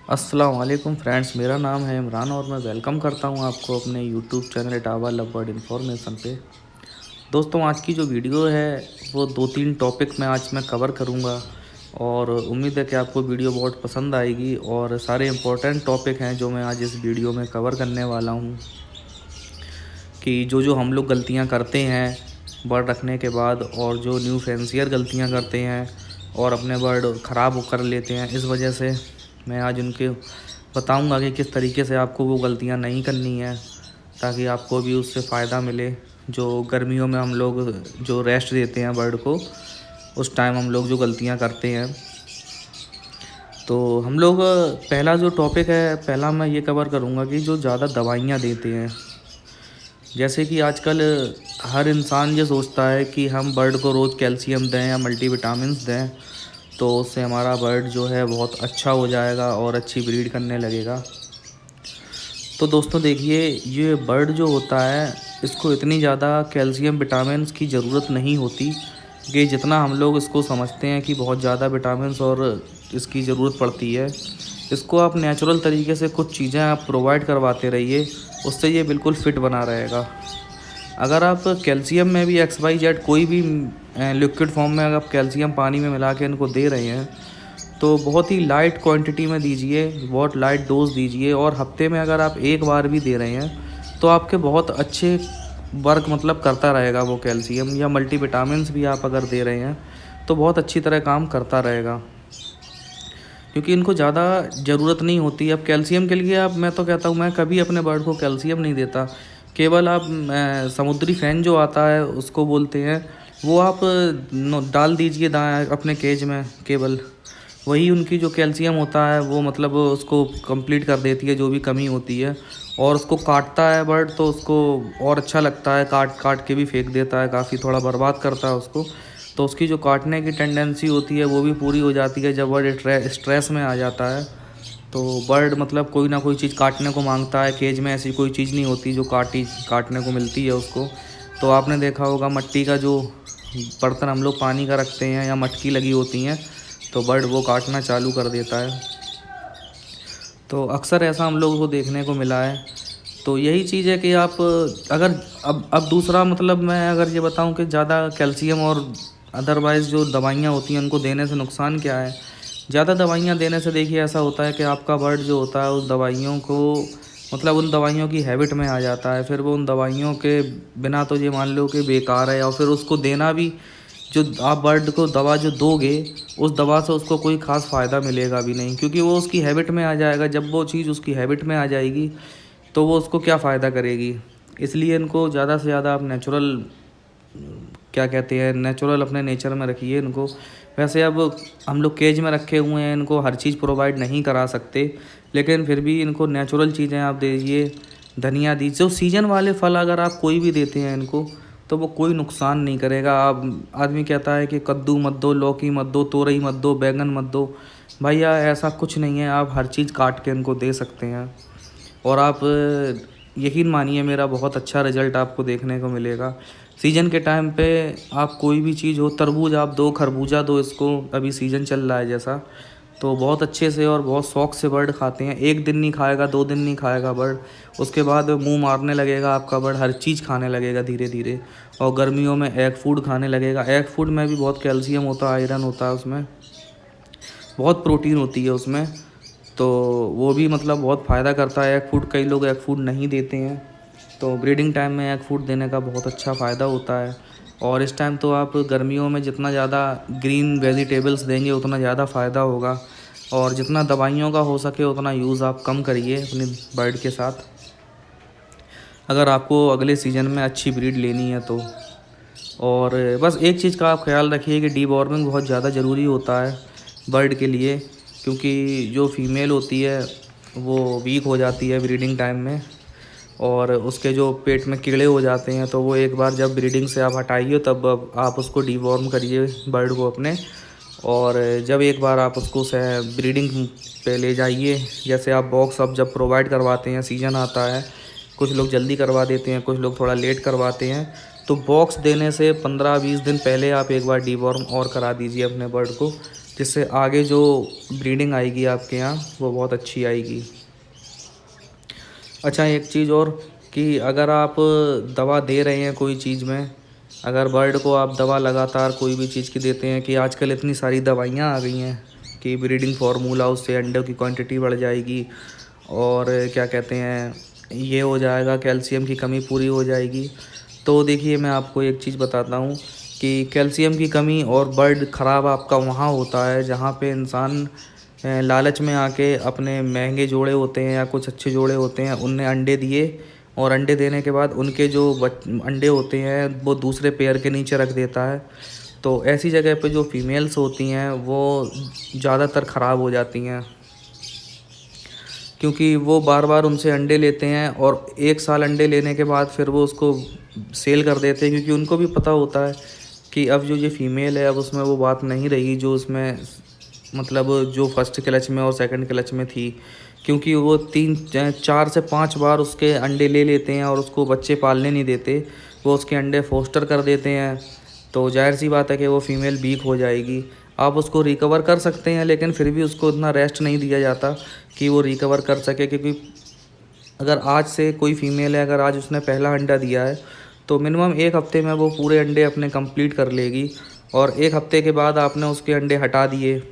अस्सलाम वालेकुम फ्रेंड्स, मेरा नाम है इमरान और मैं वेलकम करता हूं आपको अपने YouTube channel Etawah love bird information पे। दोस्तों, आज की जो वीडियो है वो 2-3 टॉपिक में आज मैं कवर करूंगा और उम्मीद है कि आपको वीडियो बहुत पसंद आएगी। और सारे इम्पोर्टेंट टॉपिक हैं जो मैं आज इस वीडियो में कवर करने वाला हूं कि जो जो हम लोग गलतियां करते हैं बर्ड रखने के बाद, और जो न्यू फैंसियर गलतियां करते हैं और अपने बर्ड ख़राब कर लेते हैं, इस वजह से मैं आज उनके बताऊंगा कि किस तरीके से आपको वो गलतियां नहीं करनी है ताकि आपको भी उससे फ़ायदा मिले। जो गर्मियों में हम लोग जो रेस्ट देते हैं बर्ड को, उस टाइम हम लोग जो गलतियां करते हैं, तो हम लोग पहला जो टॉपिक है, पहला मैं ये कवर करूँगा कि जो ज़्यादा दवाइयाँ देते हैं। जैसे कि आजकल हर इंसान ये सोचता है कि हम बर्ड को रोज़ कैल्शियम दें या मल्टीविटामिन्स दें तो उससे हमारा बर्ड जो है बहुत अच्छा हो जाएगा और अच्छी ब्रीड करने लगेगा। तो दोस्तों देखिए, ये बर्ड जो होता है इसको इतनी ज़्यादा कैल्शियम विटामिन्स की ज़रूरत नहीं होती कि जितना हम लोग इसको समझते हैं कि बहुत ज़्यादा विटामिन्स और इसकी ज़रूरत पड़ती है। इसको आप नेचुरल तरीके से कुछ चीज़ें आप प्रोवाइड करवाते रहिए, उससे ये बिल्कुल फिट बना रहेगा। अगर आप कैल्शियम में भी XYZ कोई भी लिक्विड फॉर्म में अगर आप कैल्शियम पानी में मिला के इनको दे रहे हैं तो बहुत ही लाइट क्वांटिटी में दीजिए, बहुत लाइट डोज दीजिए। और हफ्ते में अगर आप एक बार भी दे रहे हैं तो आपके बहुत अच्छे वर्क मतलब करता रहेगा वो कैल्शियम, या मल्टीविटामिन्स भी आप अगर दे रहे हैं तो बहुत अच्छी तरह काम करता रहेगा, क्योंकि इनको ज़्यादा ज़रूरत नहीं होती। अब कैल्शियम के लिए मैं तो कहता हूँ, मैं कभी अपने बर्ड को कैल्शियम नहीं देता। केवल आप समुद्री फैन जो आता है उसको बोलते हैं, वो आप डाल दीजिए अपने केज में। केवल वही उनकी जो कैल्शियम होता है वो मतलब उसको कंप्लीट कर देती है जो भी कमी होती है। और उसको काटता है बर्ड तो उसको और अच्छा लगता है, काट काट के भी फेंक देता है, काफ़ी थोड़ा बर्बाद करता है उसको। तो उसकी जो काटने की टेंडेंसी होती है वो भी पूरी हो जाती है जब बर्ड स्ट्रेस में आ जाता है। तो बर्ड मतलब कोई ना कोई चीज़ काटने को मांगता है। केज में ऐसी कोई चीज़ नहीं होती जो काटने को मिलती है उसको। तो आपने देखा होगा मट्टी का जो बर्तन हम लोग पानी का रखते हैं या मटकी लगी होती हैं तो बर्ड वो काटना चालू कर देता है। तो अक्सर ऐसा हम लोगों को देखने को मिला है। तो यही चीज़ है कि आप अगर अब दूसरा मतलब मैं अगर ये बताऊं कि ज़्यादा कैल्शियम और अदरवाइज़ जो दवाइयाँ होती हैं उनको देने से नुकसान क्या है। ज़्यादा दवाइयाँ देने से देखिए ऐसा होता है कि आपका बर्ड जो होता है उस दवाइयों को मतलब उन दवाइयों की हैबिट में आ जाता है। फिर वो उन दवाइयों के बिना तो ये मान लो कि बेकार है, और फिर उसको देना भी, जो आप बर्ड को दवा जो दोगे उस दवा से उसको कोई ख़ास फ़ायदा मिलेगा भी नहीं, क्योंकि वो उसकी हैबिट में आ जाएगा। जब वो चीज़ उसकी हैबिट में आ जाएगी तो वो उसको क्या फ़ायदा करेगी। इसलिए इनको ज़्यादा से ज़्यादा आप नेचुरल क्या कहते हैं, नेचुरल अपने नेचर में रखिए इनको। वैसे अब हम लोग केज में रखे हुए हैं, इनको हर चीज़ प्रोवाइड नहीं करा सकते, लेकिन फिर भी इनको नेचुरल चीज़ें आप दीजिए। धनिया दीजिए, जो सीजन वाले फल अगर आप कोई भी देते हैं इनको तो वो कोई नुकसान नहीं करेगा। आप आदमी कहता है कि कद्दू मत दो, लौकी मत दो, तोरई मत दो, बैंगन मत दो। भैया ऐसा कुछ नहीं है, आप हर चीज़ काट के इनको दे सकते हैं। और आप यकीन मानिए मेरा बहुत अच्छा रिज़ल्ट आपको देखने को मिलेगा। सीज़न के टाइम पे आप कोई भी चीज़ हो, तरबूज आप दो, खरबूजा दो इसको, अभी सीज़न चल रहा है जैसा, तो बहुत अच्छे से और बहुत शौक़ से बर्ड खाते हैं। 1 दिन नहीं खाएगा, 2 दिन नहीं खाएगा बर्ड, उसके बाद मुँह मारने लगेगा आपका बर्ड, हर चीज़ खाने लगेगा धीरे धीरे। और गर्मियों में एग फूड खाने लगेगा। एग फूड में भी बहुत कैल्शियम होता है, आयरन होता है उसमें, बहुत प्रोटीन होती है उसमें। तो वो भी मतलब बहुत फ़ायदा करता है एग फूड। कई लोग एग फूड नहीं देते हैं, तो ब्रीडिंग टाइम में एग फूड देने का बहुत अच्छा फ़ायदा होता है। और इस टाइम तो आप गर्मियों में जितना ज़्यादा ग्रीन वेजिटेबल्स देंगे उतना ज़्यादा फ़ायदा होगा। और जितना दवाइयों का हो सके उतना यूज़ आप कम करिए अपनी बर्ड के साथ, अगर आपको अगले सीज़न में अच्छी ब्रीड लेनी है तो। और बस एक चीज़ का आप ख्याल रखिए कि डीवॉर्मिंग बहुत ज़्यादा ज़रूरी होता है बर्ड के लिए, क्योंकि जो फीमेल होती है वो वीक हो जाती है ब्रीडिंग टाइम में, और उसके जो पेट में कीड़े हो जाते हैं तो वो एक बार जब ब्रीडिंग से आप हटाइए तब आप उसको डीवॉर्म करिए बर्ड को अपने। और जब एक बार आप उसको ब्रीडिंग पे ले जाइए, जैसे आप बॉक्स अब जब प्रोवाइड करवाते हैं, सीज़न आता है, कुछ लोग जल्दी करवा देते हैं, कुछ लोग थोड़ा लेट करवाते हैं, तो बॉक्स देने से 15-20 दिन पहले आप एक बार डीवॉर्म और करा दीजिए अपने बर्ड को, जिससे आगे जो ब्रीडिंग आएगी आपके यहाँ वो बहुत अच्छी आएगी। अच्छा, एक चीज़ और कि अगर आप दवा दे रहे हैं कोई चीज़ में, अगर बर्ड को आप दवा लगातार कोई भी चीज़ की देते हैं, कि आजकल इतनी सारी दवाइयाँ आ गई हैं कि ब्रीडिंग फार्मूला, उससे अंडों की क्वांटिटी बढ़ जाएगी और क्या कहते हैं ये हो जाएगा, कैल्शियम की कमी पूरी हो जाएगी। तो देखिए, मैं आपको एक चीज़ बताता हूँ कि कैल्शियम की कमी और बर्ड ख़राब आपका वहाँ होता है जहाँ पे इंसान लालच में आके अपने महंगे जोड़े होते हैं या कुछ अच्छे जोड़े होते हैं उनने अंडे दिए, और अंडे देने के बाद उनके जो अंडे होते हैं वो दूसरे पेयर के नीचे रख देता है। तो ऐसी जगह पे जो फीमेल्स होती हैं वो ज़्यादातर ख़राब हो जाती हैं, क्योंकि वो बार बार उनसे अंडे लेते हैं और 1 साल अंडे लेने के बाद फिर वो उसको सेल कर देते हैं, क्योंकि उनको भी पता होता है कि अब जो ये फ़ीमेल है अब उसमें वो बात नहीं रही जो उसमें मतलब जो फर्स्ट क्लच में और सेकंड क्लच में थी, क्योंकि वो 4 से 5 बार उसके अंडे ले लेते हैं और उसको बच्चे पालने नहीं देते, वो उसके अंडे फोस्टर कर देते हैं। तो जाहिर सी बात है कि वो फ़ीमेल वीक हो जाएगी। आप उसको रिकवर कर सकते हैं, लेकिन फिर भी उसको इतना रेस्ट नहीं दिया जाता कि वो रिकवर कर सके, क्योंकि अगर आज से कोई फ़ीमेल है, अगर आज उसने पहला अंडा दिया है तो मिनिमम 1 हफ़्ते में वो पूरे अंडे अपने कंप्लीट कर लेगी, और 1 हफ़्ते के बाद आपने उसके अंडे हटा दिए,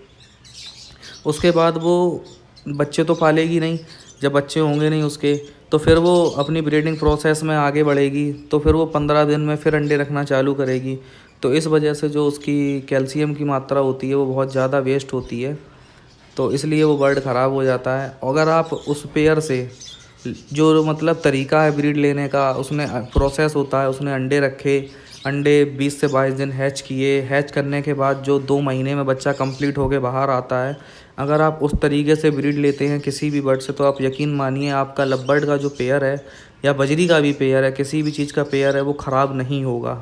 उसके बाद वो बच्चे तो पालेगी नहीं। जब बच्चे होंगे नहीं उसके, तो फिर वो अपनी ब्रीडिंग प्रोसेस में आगे बढ़ेगी, तो फिर वो 15 दिन में फिर अंडे रखना चालू करेगी। तो इस वजह से जो उसकी कैल्शियम की मात्रा होती है वो बहुत ज़्यादा वेस्ट होती है, तो इसलिए वो बर्ड ख़राब हो जाता है। अगर आप उस पेयर से जो मतलब तरीका है ब्रीड लेने का, उसने प्रोसेस होता है, उसने अंडे रखे, अंडे 20 से 22 दिन हैच किए, हैच करने के बाद जो 2 महीने में बच्चा कंप्लीट होके बाहर आता है, अगर आप उस तरीके से ब्रीड लेते हैं किसी भी बर्ड से, तो आप यकीन मानिए आपका लवबर्ड का जो पेयर है या बजरी का भी पेयर है, किसी भी चीज़ का पेयर है, वो ख़राब नहीं होगा।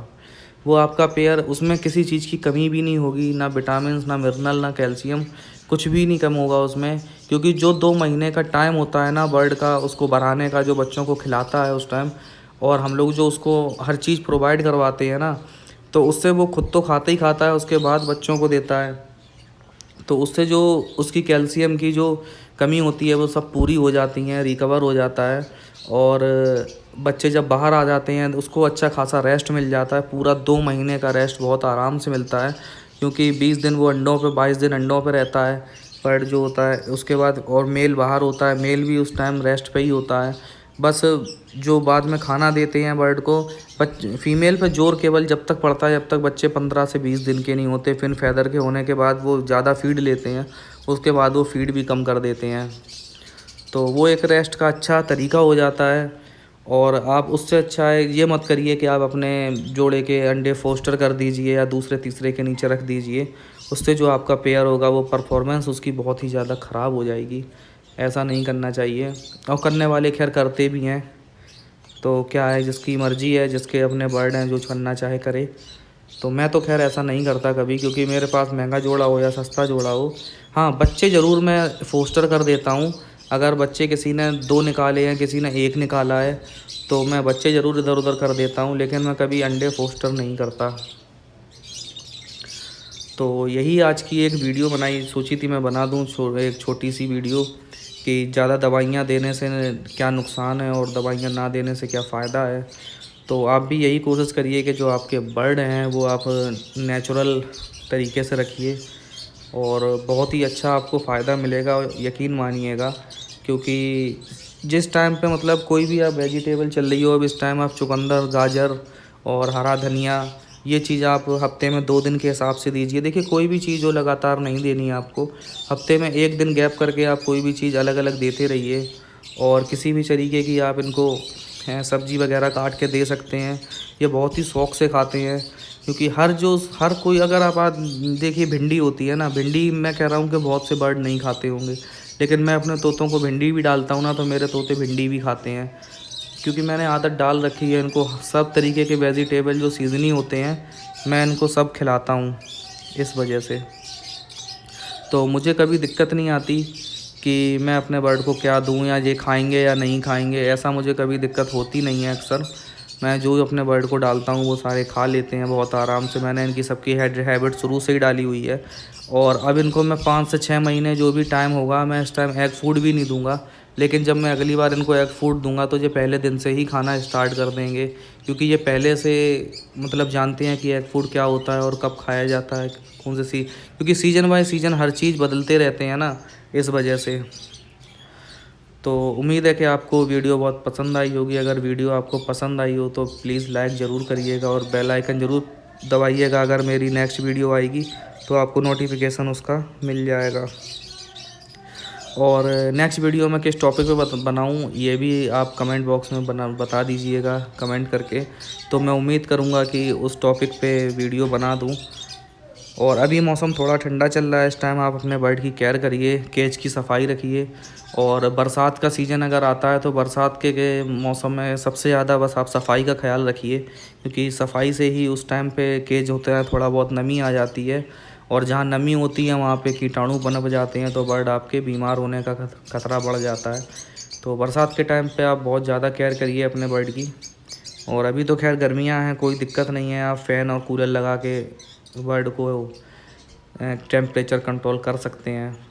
वो आपका पेयर, उसमें किसी चीज़ की कमी भी नहीं होगी, ना विटामिन, ना मिनरल, ना कैल्शियम, कुछ भी नहीं कम होगा उसमें, क्योंकि जो 2 महीने का टाइम होता है ना बर्ड का उसको बढ़ाने का, जो बच्चों को खिलाता है उस टाइम, और हम लोग जो उसको हर चीज़ प्रोवाइड करवाते हैं ना, तो उससे वो खुद तो खाता ही खाता है, उसके बाद बच्चों को देता है। तो उससे जो उसकी कैल्शियम की जो कमी होती है वो सब पूरी हो जाती हैं, रिकवर हो जाता है, और बच्चे जब बाहर आ जाते हैं तो उसको अच्छा खासा रेस्ट मिल जाता है। पूरा 2 महीने का रेस्ट बहुत आराम से मिलता है, क्योंकि 20 दिन वो अंडों पे, 22 दिन अंडों पे रहता है बर्ड जो होता है, उसके बाद और मेल बाहर होता है, मेल भी उस टाइम रेस्ट पे ही होता है। बस जो बाद में खाना देते हैं बर्ड को, फीमेल पे जोर केवल जब तक पड़ता है जब तक बच्चे 15 से 20 दिन के नहीं होते, फिर फैदर के होने के बाद वो ज़्यादा फीड लेते हैं, उसके बाद वो फीड भी कम कर देते हैं। तो वो एक रेस्ट का अच्छा तरीका हो जाता है। और आप उससे अच्छा है ये मत करिए कि आप अपने जोड़े के अंडे फोस्टर कर दीजिए या दूसरे तीसरे के नीचे रख दीजिए, उससे जो आपका पेयर होगा वो परफॉर्मेंस उसकी बहुत ही ज़्यादा ख़राब हो जाएगी। ऐसा नहीं करना चाहिए, और करने वाले खैर करते भी हैं। तो क्या है, जिसकी मर्ज़ी है, जिसके अपने बर्ड हैं, जो करना चाहे करे। तो मैं तो खैर ऐसा नहीं करता कभी, क्योंकि मेरे पास महंगा जोड़ा हो या सस्ता जोड़ा हो, हाँ बच्चे ज़रूर मैं फोस्टर कर देता हूँ। अगर बच्चे किसी ने 2 निकाले हैं, किसी ने 1 निकाला है, तो मैं बच्चे ज़रूर इधर उधर कर देता हूँ, लेकिन मैं कभी अंडे फोस्टर नहीं करता। तो यही आज की एक वीडियो बनाई, सोची थी मैं बना दूँ एक छोटी सी वीडियो, कि ज़्यादा दवाइयाँ देने से क्या नुकसान है और दवाइयाँ ना देने से क्या फ़ायदा है। तो आप भी यही कोशिश करिए कि जो आपके बर्ड हैं वो आप नेचुरल तरीके से रखिए, और बहुत ही अच्छा आपको फ़ायदा मिलेगा, यकीन मानिएगा। क्योंकि जिस टाइम पे मतलब कोई भी आप वेजिटेबल चल रही हो, अब इस टाइम आप चुकंदर, गाजर और हरा धनिया, ये चीज़ आप हफ्ते में 2 दिन के हिसाब से दीजिए। देखिए, कोई भी चीज़ जो लगातार नहीं देनी है आपको, हफ्ते में 1 दिन गैप करके आप कोई भी चीज़ अलग अलग देते रहिए, और किसी भी तरीके की आप इनको सब्ज़ी वगैरह काट के दे सकते हैं। ये बहुत ही शौक़ से खाते हैं, क्योंकि हर कोई, अगर आप आज देखिए भिंडी होती है ना, भिंडी मैं कह रहा हूँ कि बहुत से बर्ड नहीं खाते होंगे, लेकिन मैं अपने तोतों को भिंडी भी डालता हूँ ना, तो मेरे तोते भिंडी भी खाते हैं, क्योंकि मैंने आदत डाल रखी है इनको सब तरीके के वेजिटेबल जो सीज़नी होते हैं मैं इनको सब खिलाता हूँ, इस वजह से। तो मुझे कभी दिक्कत नहीं आती कि मैं अपने बर्ड को क्या दूँ, या ये खाएंगे या नहीं खाएंगे, ऐसा मुझे कभी दिक्कत होती नहीं है अक्सर। मैं जो अपने बर्ड को डालता हूँ वो सारे खा लेते हैं बहुत आराम से। मैंने इनकी सबकी हैबिट शुरू से ही डाली हुई है। और अब इनको मैं 5 से 6 महीने जो भी टाइम होगा, मैं इस टाइम एग फूड भी नहीं दूंगा। लेकिन जब मैं अगली बार इनको एग फूड दूंगा तो ये पहले दिन से ही खाना स्टार्ट कर देंगे, क्योंकि ये पहले से मतलब जानते हैं कि एग फूड क्या होता है और कब खाया जाता है, कौन से क्योंकि सीज़न बाय सीज़न हर चीज़ बदलते रहते हैं ना, इस वजह से। तो उम्मीद है कि आपको वीडियो बहुत पसंद आई होगी। अगर वीडियो आपको पसंद आई हो तो प्लीज़ लाइक ज़रूर करिएगा और बेल आइकन ज़रूर दबाइएगा। अगर मेरी नेक्स्ट वीडियो आएगी तो आपको नोटिफिकेशन उसका मिल जाएगा। और नेक्स्ट वीडियो मैं किस टॉपिक पे बनाऊँ ये भी आप कमेंट बॉक्स में बता दीजिएगा कमेंट करके। तो मैं उम्मीद करूँगा कि उस टॉपिक पे वीडियो बना दूँ। और अभी मौसम थोड़ा ठंडा चल रहा है, इस टाइम आप अपने बर्ड की केयर करिए, केज की सफाई रखिए। और बरसात का सीज़न अगर आता है तो बरसात के मौसम में सबसे ज़्यादा बस आप सफाई का ख्याल रखिए, क्योंकि सफाई से ही उस टाइम पे केज होता है थोड़ा बहुत नमी आ जाती है, और जहाँ नमी होती है वहाँ पे कीटाणु पनप जाते हैं, तो बर्ड आपके बीमार होने का खतरा बढ़ जाता है। तो बरसात के टाइम पे आप बहुत ज़्यादा केयर करिए अपने बर्ड की। और अभी तो खैर गर्मियाँ हैं, कोई दिक्कत नहीं है, आप फ़ैन और कूलर लगा के बर्ड को टेम्परेचर कंट्रोल कर सकते हैं।